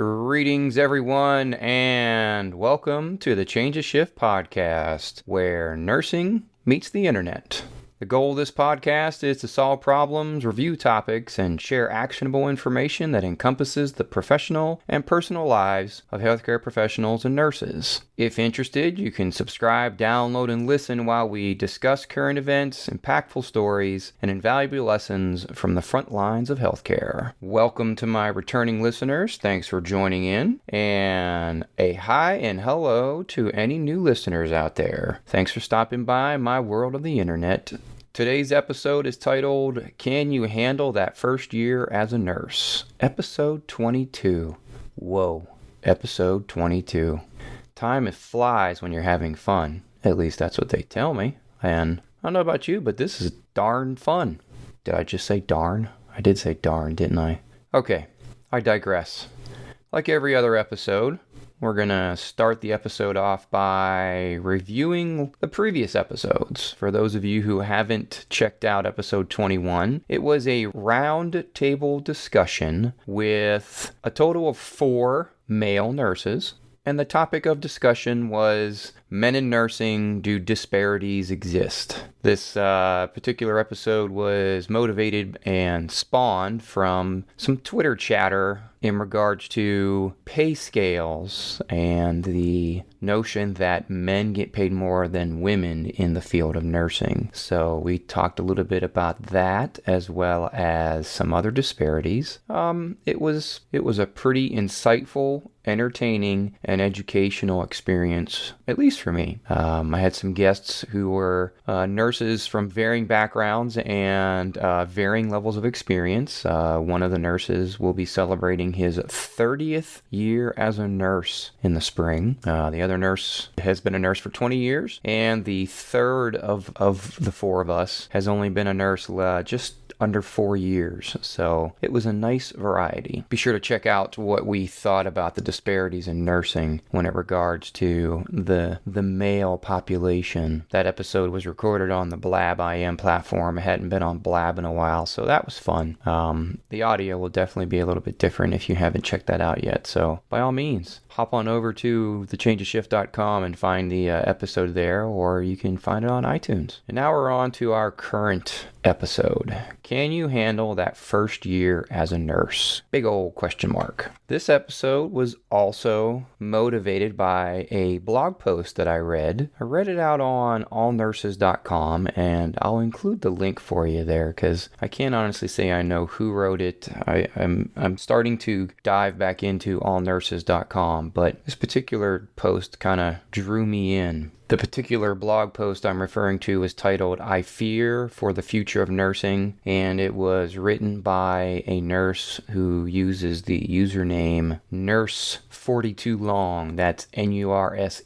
Greetings, everyone, and welcome to the Change of Shift podcast, where nursing meets the internet. The goal of this podcast is to solve problems, review topics, and share actionable information that encompasses the professional and personal lives of healthcare professionals and nurses. If interested, you can subscribe, download, and listen while we discuss current events, impactful stories, and invaluable lessons from the front lines of healthcare. Welcome to my returning listeners. Thanks for joining in. And a hi and hello to any new listeners out there. Thanks for stopping by my world of the internet. Today's episode is titled, Can You Handle That First Year as a Nurse? Episode 22. Whoa, episode 22. Time flies when you're having fun. At least that's what they tell me. And I don't know about you, but this is darn fun. Did I just say darn? I did say darn, didn't I? Okay, I digress. Like every other episode, we're going to start the episode off by reviewing the previous episodes. For those of you who haven't checked out episode 21, it was a round table discussion with a total of 4 male nurses. And the topic of discussion was men in nursing, do disparities exist? This particular episode was motivated and spawned from some Twitter chatter in regards to pay scales and the notion that men get paid more than women in the field of nursing. So we talked a little bit about that as well as some other disparities. It was a pretty insightful, entertaining, and educational experience, at least for me. I had some guests who were nurses from varying backgrounds and varying levels of experience. One of the nurses will be celebrating his 30th year as a nurse in the spring. The other nurse has been a nurse for 20 years, and the third of the 4 of us has only been a nurse just under 4 years. So it was a nice variety. Be sure to check out what we thought about the disparities in nursing when it regards to the male population. That episode was recorded on the Blab IM platform. It hadn't been on Blab in a while, so that was fun. The audio will definitely be a little bit different if you haven't checked that out yet. So by all means, hop on over to thechangeofshift.com and find the episode there, or you can find it on iTunes. And now we're on to our current episode. Can you handle that first year as a nurse? Big old question mark. This episode was also motivated by a blog post that I read. I read it out on allnurses.com, and I'll include the link for you there because I can't honestly say I know who wrote it. I'm starting to dive back into allnurses.com, but this particular post kind of drew me in. The particular blog post I'm referring to is titled, I Fear for the Future of Nursing, and it was written by a nurse who uses the username Nurse42Long. That's Nurse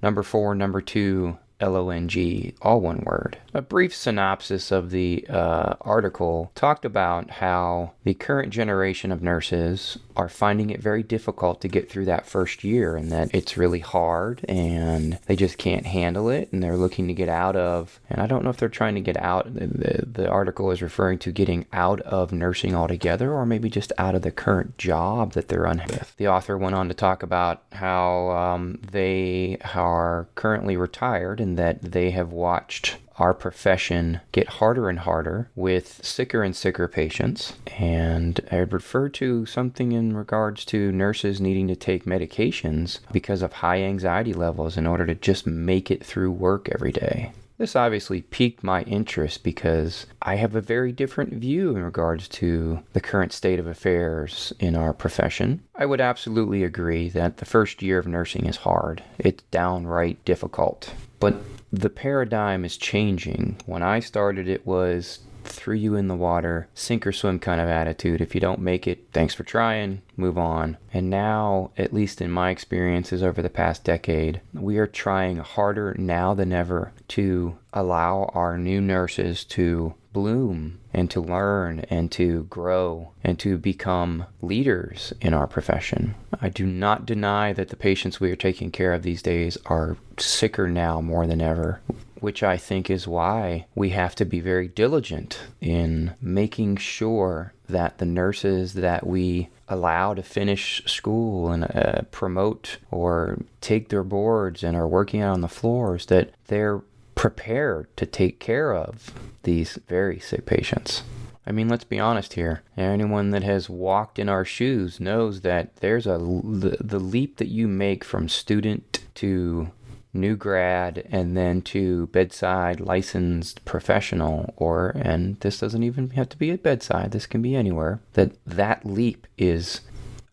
number 4, number 2, Long, all one word. A brief synopsis of the article talked about how the current generation of nurses are finding it very difficult to get through that first year, and that it's really hard and they just can't handle it, and they're looking to get out of, and I don't know if they're trying to get out, the article is referring to getting out of nursing altogether, or maybe just out of the current job that they're unhappy with. The author went on to talk about how they are currently retired and that they have watched our profession get harder and harder with sicker and sicker patients. And I would refer to something in regards to nurses needing to take medications because of high anxiety levels in order to just make it through work every day. This obviously piqued my interest because I have a very different view in regards to the current state of affairs in our profession. I would absolutely agree that the first year of nursing is hard. It's downright difficult. But the paradigm is changing. When I started, it was threw you in the water, sink or swim kind of attitude. If you don't make it, thanks for trying, move on. And now, at least in my experiences over the past decade, we are trying harder now than ever to allow our new nurses to bloom and to learn and to grow and to become leaders in our profession. I do not deny that the patients we are taking care of these days are sicker now more than ever, which I think is why we have to be very diligent in making sure that the nurses that we allowed to finish school and promote or take their boards and are working out on the floors, that they're prepared to take care of these very sick patients. I mean, let's be honest here. Anyone that has walked in our shoes knows that there's the leap that you make from student to new grad and then to bedside licensed professional, and this doesn't even have to be at bedside, this can be anywhere, that leap is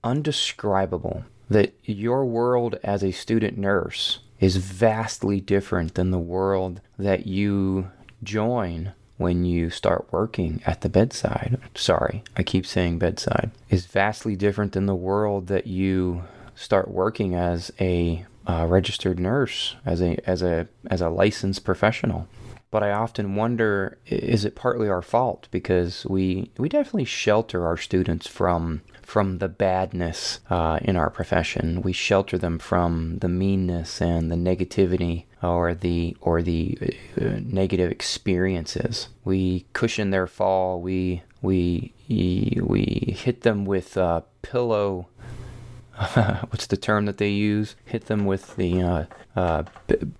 undescribable. That your world as a student nurse is vastly different than the world that you join when you start working at the bedside. Sorry, I keep saying bedside. Is vastly different than the world that you start working as a registered nurse, as a licensed professional. But I often wonder, is it partly our fault? Because we definitely shelter our students from the badness in our profession. We shelter them from the meanness and the negativity or the negative experiences. We cushion their fall. We hit them with pillow. What's the term that they use? Hit them with the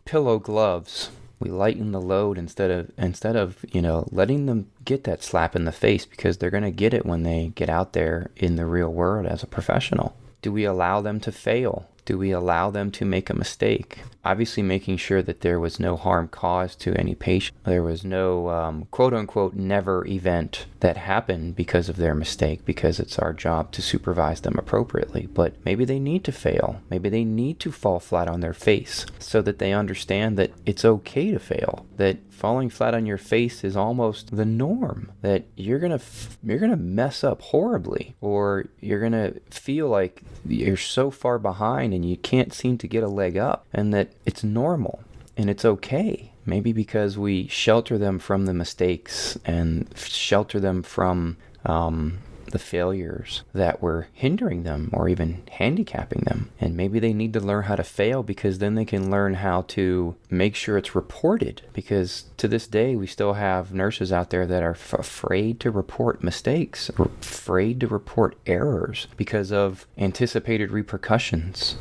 pillow gloves. We lighten the load instead of letting them get that slap in the face, because they're going to get it when they get out there in the real world as a professional. Do we allow them to fail? Do we allow them to make a mistake? Obviously making sure that there was no harm caused to any patient. There was no quote-unquote never event that happened because of their mistake, because it's our job to supervise them appropriately. But maybe they need to fail. Maybe they need to fall flat on their face so that they understand that it's okay to fail, that falling flat on your face is almost the norm, that you're gonna mess up horribly, or you're gonna feel like you're so far behind and you can't seem to get a leg up, and that it's normal and it's okay. Maybe because we shelter them from the mistakes and shelter them from the failures that were hindering them or even handicapping them. And maybe they need to learn how to fail, because then they can learn how to make sure it's reported. Because to this day, we still have nurses out there that are afraid to report mistakes, afraid to report errors because of anticipated repercussions.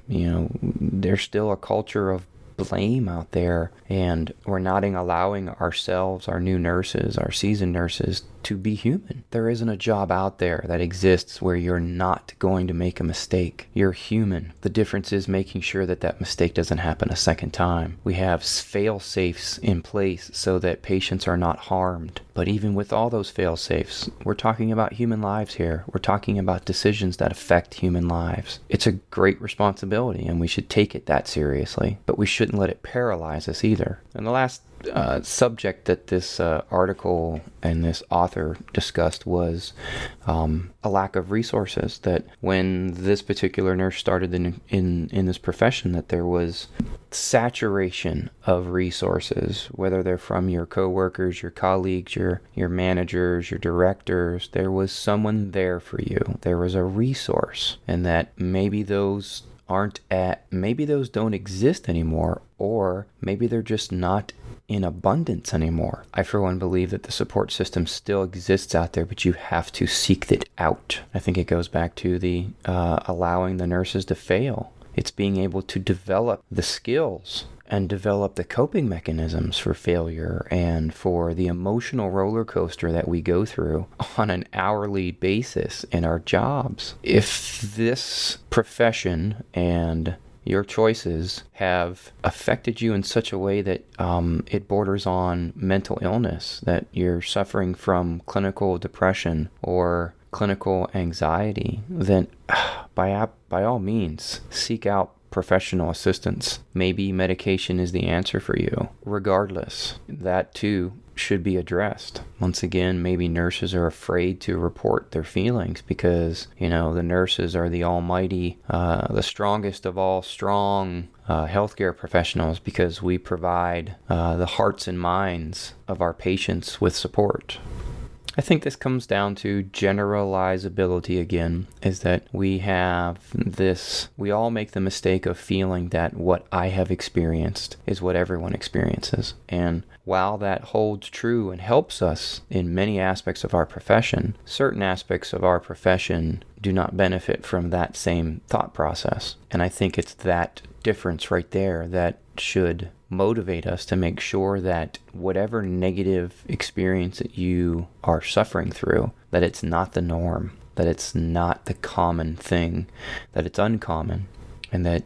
There's still a culture of blame out there, and we're not allowing ourselves, our new nurses, our seasoned nurses, to be human. There isn't a job out there that exists where you're not going to make a mistake. You're human. The difference is making sure that mistake doesn't happen a second time. We have fail-safes in place so that patients are not harmed. But even with all those fail-safes, we're talking about human lives here. We're talking about decisions that affect human lives. It's a great responsibility, and we should take it that seriously. But we shouldn't let it paralyze us either. And the last subject that this article and this author discussed was a lack of resources. That when this particular nurse started in this profession, that there was saturation of resources, whether they're from your coworkers, your colleagues, your managers, your directors. There was someone there for you. There was a resource, and that maybe those don't exist anymore, or maybe they're just not in abundance anymore. I, for one, believe that the support system still exists out there, but you have to seek it out. I think it goes back to the allowing the nurses to fail. It's being able to develop the skills and develop the coping mechanisms for failure and for the emotional roller coaster that we go through on an hourly basis in our jobs. If this profession and your choices have affected you in such a way that it borders on mental illness, that you're suffering from clinical depression or clinical anxiety, then by all means, seek out professional assistance. Maybe medication is the answer for you. Regardless, that too should be addressed. Once again, maybe nurses are afraid to report their feelings because, the nurses are the almighty, the strongest of all strong healthcare professionals, because we provide the hearts and minds of our patients with support. I think this comes down to generalizability again, is that we all make the mistake of feeling that what I have experienced is what everyone experiences. And while that holds true and helps us in many aspects of our profession, certain aspects of our profession do not benefit from that same thought process. And I think it's that difference right there that should motivate us to make sure that whatever negative experience that you are suffering through, that it's not the norm, that it's not the common thing, that it's uncommon, and that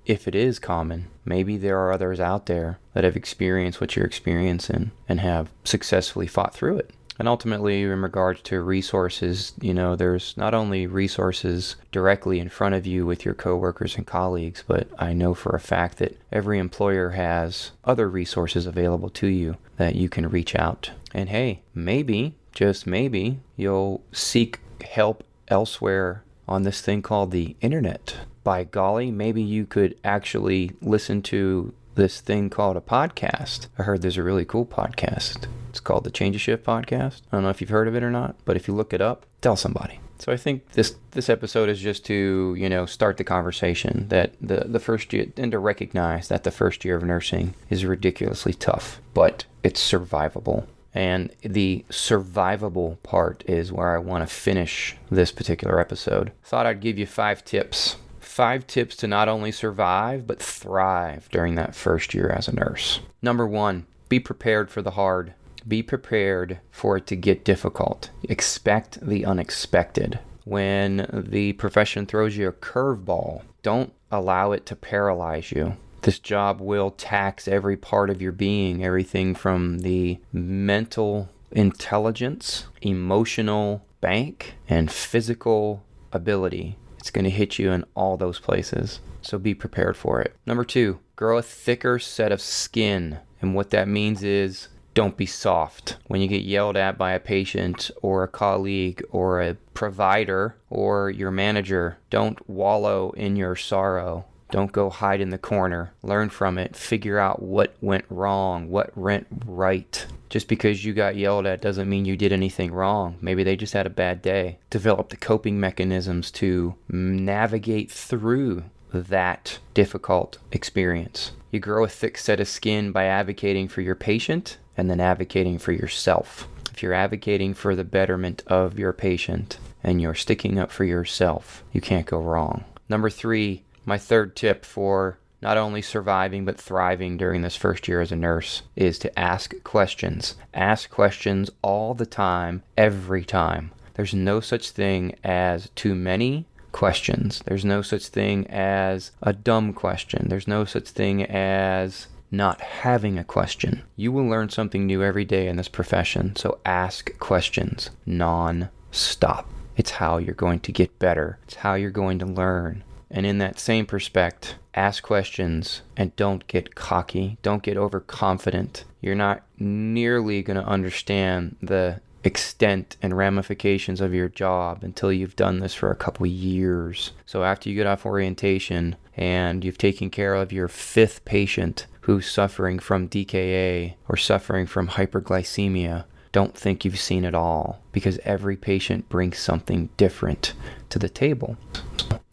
if it is common, maybe there are others out there that have experienced what you're experiencing and have successfully fought through it. And ultimately, in regards to resources, there's not only resources directly in front of you with your coworkers and colleagues, but I know for a fact that every employer has other resources available to you that you can reach out. And hey, maybe, just maybe, you'll seek help elsewhere on this thing called the internet. By golly, maybe you could actually listen to this thing called a podcast. I heard there's a really cool podcast. It's called the Change of Shift podcast. I don't know if you've heard of it or not, but if you look it up, tell somebody. So I think this episode is just to, start the conversation that the first year, and to recognize that the first year of nursing is ridiculously tough, but it's survivable. And the survivable part is where I want to finish this particular episode. Thought I'd give you 5 tips. 5 tips to not only survive, but thrive during that first year as a nurse. Number 1, be prepared for the hard. Be prepared for it to get difficult. Expect the unexpected. When the profession throws you a curveball, don't allow it to paralyze you. This job will tax every part of your being, everything from the mental intelligence, emotional bank, and physical ability. It's going to hit you in all those places. So be prepared for it. Number 2, grow a thicker set of skin. And what that means is don't be soft. When you get yelled at by a patient or a colleague or a provider or your manager, don't wallow in your sorrow. Don't go hide in the corner. Learn from it. Figure out what went wrong, what went right. Just because you got yelled at doesn't mean you did anything wrong. Maybe they just had a bad day. Develop the coping mechanisms to navigate through that difficult experience. You grow a thick set of skin by advocating for your patient and then advocating for yourself. If you're advocating for the betterment of your patient and you're sticking up for yourself, you can't go wrong. Number 3, my third tip for not only surviving but thriving during this first year as a nurse is to ask questions. Ask questions all the time, every time. There's no such thing as too many questions. There's no such thing as a dumb question. There's no such thing as not having a question. You will learn something new every day in this profession, so ask questions non-stop. It's how you're going to get better. It's how you're going to learn. And in that same perspective, ask questions and don't get cocky. Don't get overconfident. You're not nearly going to understand the extent and ramifications of your job until you've done this for a couple years. So after you get off orientation and you've taken care of your 5th patient who's suffering from DKA or suffering from hyperglycemia, don't think you've seen it all, because every patient brings something different to the table.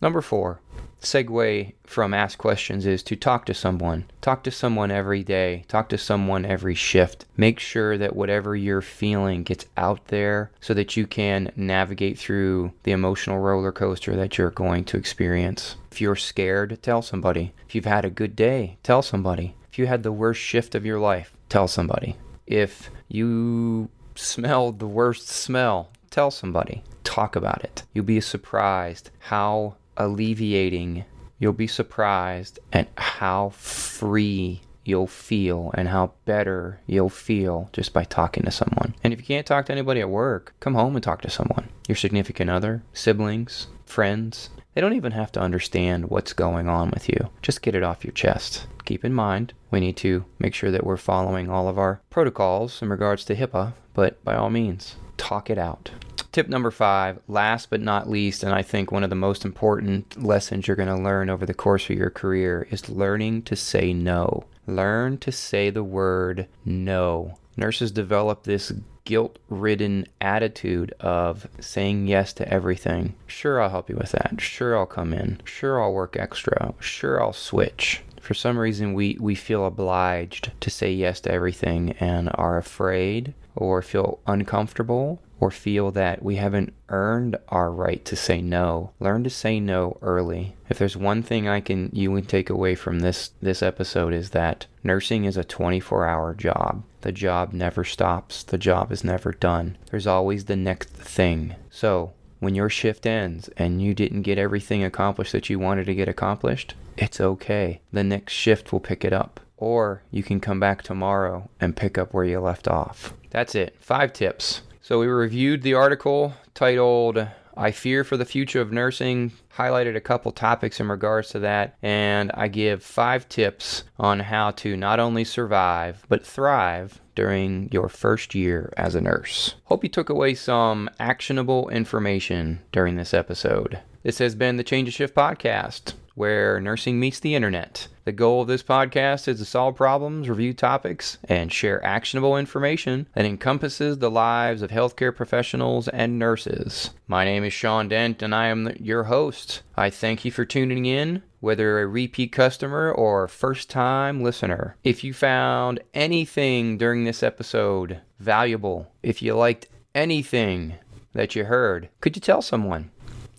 Number 4, segue from ask questions is to talk to someone. Talk to someone every day. Talk to someone every shift. Make sure that whatever you're feeling gets out there so that you can navigate through the emotional roller coaster that you're going to experience. If you're scared, tell somebody. If you've had a good day, tell somebody. If you had the worst shift of your life, tell somebody. If you smelled the worst smell, tell somebody. Talk about it. You'll be surprised how alleviating. You'll be surprised at how free you'll feel and how better you'll feel just by talking to someone. And if you can't talk to anybody at work, come home and talk to someone. Your significant other, siblings, friends. They don't even have to understand what's going on with you. Just get it off your chest. Keep in mind, we need to make sure that we're following all of our protocols in regards to HIPAA, but by all means, talk it out. Tip number 5, last but not least, and I think one of the most important lessons you're going to learn over the course of your career is learning to say no. Learn to say the word no. nurses develop this guilt-ridden attitude of saying yes to everything. Sure, I'll help you with that. Sure, I'll come in. Sure, I'll work extra. Sure, I'll switch. For some reason, we feel obliged to say yes to everything and are afraid or feel uncomfortable or feel that we haven't earned our right to say no. Learn to say no early. If there's one thing you can take away from this episode is that nursing is a 24-hour job. The job never stops. The job is never done. There's always the next thing. So when your shift ends and you didn't get everything accomplished that you wanted to get accomplished, it's okay. The next shift will pick it up. Or you can come back tomorrow and pick up where you left off. That's it. 5 tips. So we reviewed the article titled, I Fear for the Future of Nursing, highlighted a couple topics in regards to that, and I give 5 tips on how to not only survive, but thrive during your first year as a nurse. Hope you took away some actionable information during this episode. This has been the Change of Shift podcast, where nursing meets the internet. The goal of this podcast is to solve problems, review topics, and share actionable information that encompasses the lives of healthcare professionals and nurses. My name is Sean Dent, and I am your host. I thank you for tuning in, whether a repeat customer or first-time listener. If you found anything during this episode valuable, if you liked anything that you heard, could you tell someone?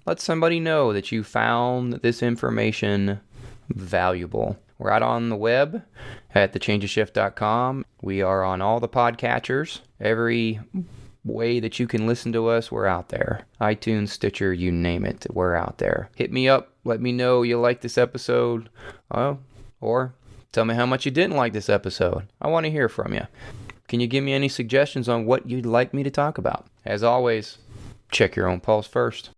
Let somebody know that you found this information valuable. We're out on the web at thechangeofshift.com. We are on all the podcatchers. Every way that you can listen to us, we're out there. iTunes, Stitcher, you name it, we're out there. Hit me up. Let me know you like this episode. Or tell me how much you didn't like this episode. I want to hear from you. Can you give me any suggestions on what you'd like me to talk about? As always, check your own pulse first.